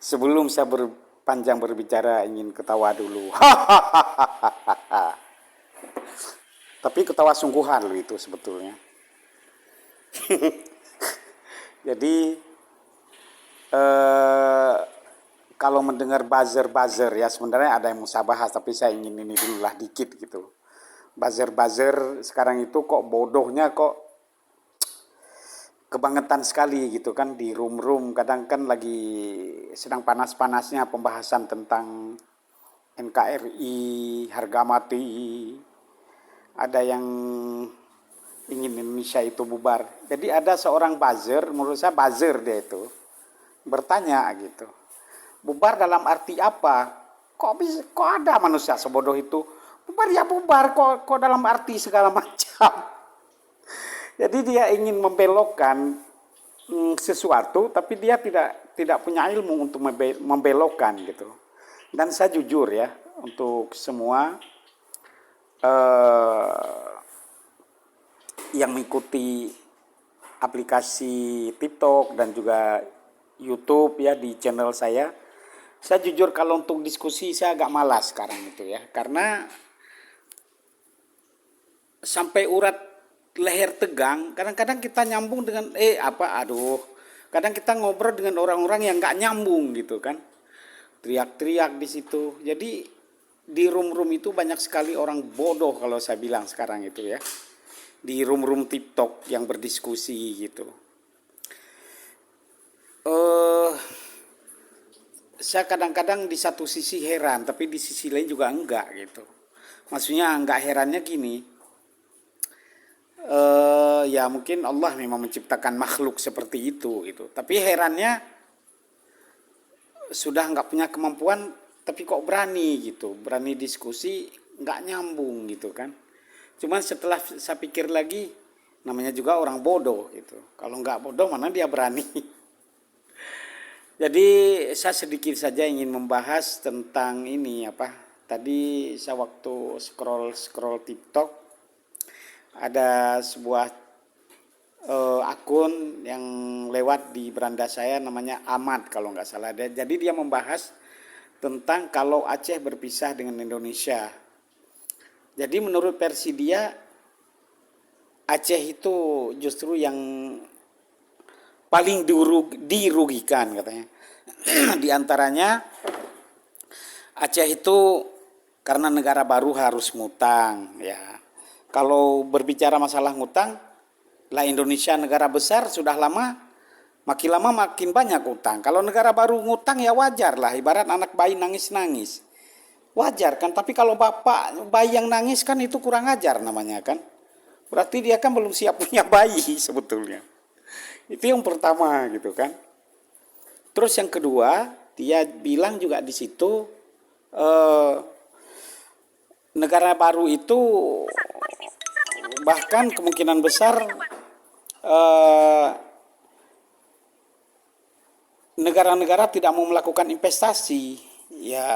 Sebelum saya berpanjang berbicara ingin ketawa dulu. Tapi ketawa sungguhan loh itu sebetulnya. Jadi eh, kalau mendengar buzzer-buzzer ya sebenarnya ada yang mau saya bahas tapi saya ingin ini dulu lah dikit gitu. Buzzer-buzzer sekarang itu kok bodohnya kok kebangetan sekali gitu kan di room-room kadang kan lagi sedang panas-panasnya pembahasan tentang NKRI, harga mati, ada yang ingin Indonesia itu bubar. Jadi ada seorang buzzer, menurut saya buzzer dia itu, bertanya gitu, bubar dalam arti apa? Kok bisa, kok ada manusia sebodoh itu? Bubar ya bubar, kok dalam arti segala macam. Jadi dia ingin membelokkan sesuatu, tapi dia tidak punya ilmu untuk membelokkan gitu. Dan saya jujur ya, untuk semua eh, yang mengikuti aplikasi TikTok dan juga YouTube ya di channel saya jujur kalau untuk diskusi saya agak malas sekarang itu ya, karena sampai urat leher tegang. Kadang-kadang kita nyambung dengan kadang kita ngobrol dengan orang-orang yang nggak nyambung gitu kan, teriak-teriak di situ. Jadi di room-room itu banyak sekali orang bodoh kalau saya bilang sekarang itu ya, di room-room TikTok yang berdiskusi gitu. eh saya kadang-kadang di satu sisi heran, tapi di sisi lain juga enggak gitu. Maksudnya enggak herannya gini, ya mungkin Allah memang menciptakan makhluk seperti itu gitu. Tapi herannya sudah nggak punya kemampuan, tapi kok berani gitu, berani diskusi nggak nyambung gitu kan. Cuman setelah saya pikir lagi, namanya juga orang bodoh gitu. Kalau nggak bodoh mana dia berani. Jadi saya sedikit saja ingin membahas tentang ini apa. Tadi saya waktu scroll TikTok ada sebuah akun yang lewat di beranda saya namanya Ahmad kalau nggak salah. Jadi dia membahas tentang kalau Aceh berpisah dengan Indonesia. Jadi menurut versi dia Aceh itu justru yang paling dirugikan katanya. Di antaranya Aceh itu karena negara baru harus ngutang ya. Kalau berbicara masalah ngutang, lah Indonesia negara besar sudah lama makin banyak utang. Kalau negara baru ngutang ya wajar lah, ibarat anak bayi nangis-nangis. Wajar kan, tapi kalau bapak bayi yang nangis kan itu kurang ajar namanya kan. Berarti dia kan belum siap punya bayi sebetulnya. Itu yang pertama gitu kan. Terus yang kedua, dia bilang juga di situ eh, negara baru itu bahkan kemungkinan besar eh, negara-negara tidak mau melakukan investasi. Ya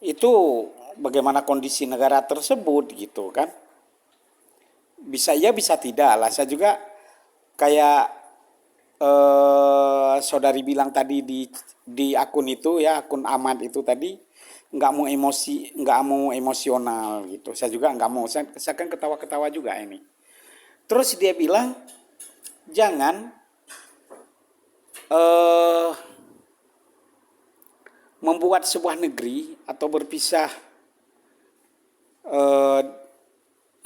itu bagaimana kondisi negara tersebut gitu kan. Bisa ya bisa tidak lah. Saya juga kayak saudari bilang tadi di akun itu ya, akun Ahmad itu tadi, nggak mau emosional gitu. Saya juga nggak mau, saya kan ketawa-ketawa juga ini. Terus dia bilang jangan eh, membuat sebuah negeri atau berpisah eh,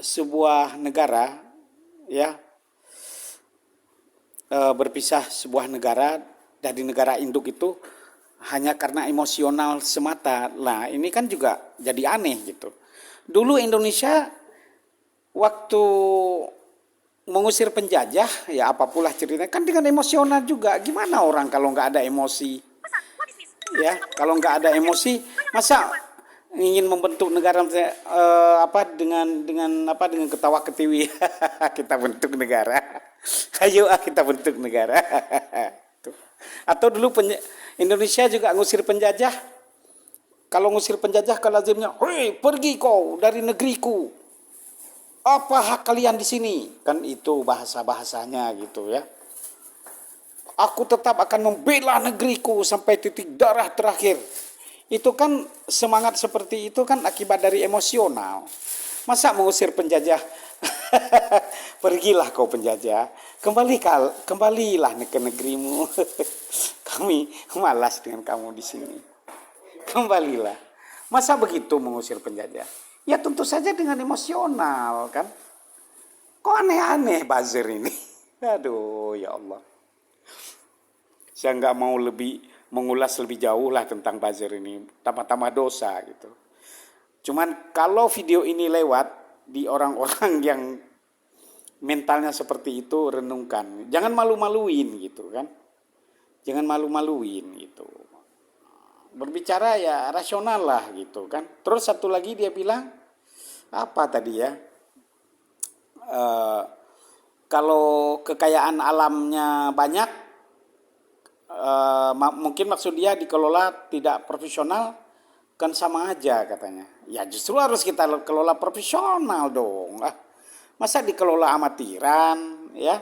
sebuah negara ya, berpisah sebuah negara dari negara induk itu hanya karena emosional semata. Nah, ini kan juga jadi aneh gitu. Dulu Indonesia waktu mengusir penjajah, ya apapulah ceritanya, kan dengan emosional juga. Gimana orang kalau nggak ada emosi? Ya, kalau nggak ada emosi, masa ingin membentuk negara dengan ketawa ketiwi kita bentuk negara. Ayo kita bentuk negara. Atau dulu Indonesia juga ngusir penjajah. Kalau ngusir penjajah kalau lazimnya, "Hei, pergi kau dari negeriku. Apa hak kalian di sini?" Kan itu bahasa-bahasanya gitu ya. Aku tetap akan membela negeriku sampai titik darah terakhir. Itu kan semangat seperti itu kan akibat dari emosional. Masa mengusir penjajah? Pergilah kau penjajah, kembalilah ke negerimu. Kami malas dengan kamu di sini. Kembalilah. Masa begitu mengusir penjajah? Ya tentu saja dengan emosional kan. Kok aneh-aneh buzzer ini? Aduh ya Allah. Saya nggak mau mengulas lebih jauh lah tentang buzzer ini. Tambah-tambah dosa gitu. Cuman kalau video ini lewat di orang-orang yang mentalnya seperti itu, renungkan. Jangan malu-maluin gitu kan. Jangan malu-maluin gitu. Berbicara ya rasional lah gitu kan. Terus satu lagi dia bilang, apa tadi ya? Kalau kekayaan alamnya banyak, mungkin maksud dia dikelola tidak profesional, kan sama aja katanya. Ya justru harus kita kelola profesional dong. Masa dikelola amatiran ya?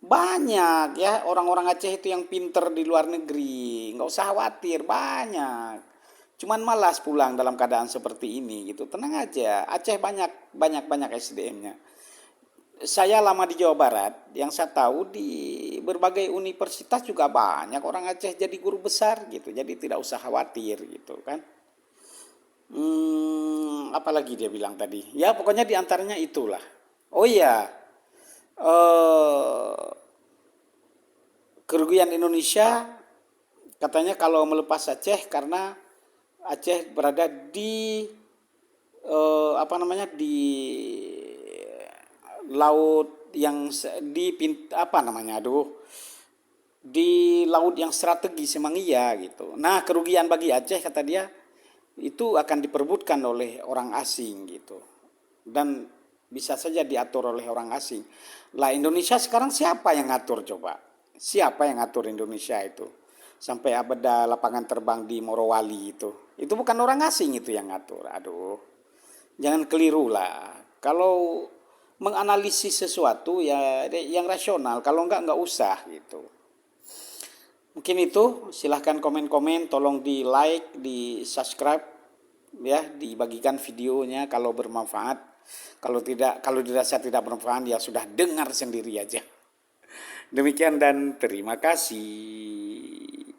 Banyak ya orang-orang Aceh itu yang pinter di luar negeri. Nggak usah khawatir, banyak. Cuman malas pulang dalam keadaan seperti ini gitu. Tenang aja, Aceh banyak SDM-nya. Saya lama di Jawa Barat, yang saya tahu di berbagai universitas juga banyak orang Aceh jadi guru besar gitu. Jadi tidak usah khawatir gitu kan. Apalagi dia bilang tadi? Ya pokoknya diantaranya itulah. Oh iya, eh, kerugian Indonesia katanya kalau melepas Aceh karena Aceh berada di apa namanya di laut yang apa namanya di laut yang strategis memang iya gitu. Nah kerugian bagi Aceh kata dia itu akan diperebutkan oleh orang asing gitu dan bisa saja diatur oleh orang asing. Lah Indonesia sekarang siapa yang ngatur coba? Siapa yang ngatur Indonesia itu? Sampai ada lapangan terbang di Morowali itu. Itu bukan orang asing itu yang ngatur. Aduh. Jangan keliru lah. Kalau menganalisis sesuatu ya yang rasional, kalau enggak usah gitu. Mungkin itu, silahkan komen-komen, tolong di like, di subscribe, ya, dibagikan videonya kalau bermanfaat. Kalau tidak, kalau dirasa tidak bermanfaat ya sudah dengar sendiri aja. Demikian dan terima kasih.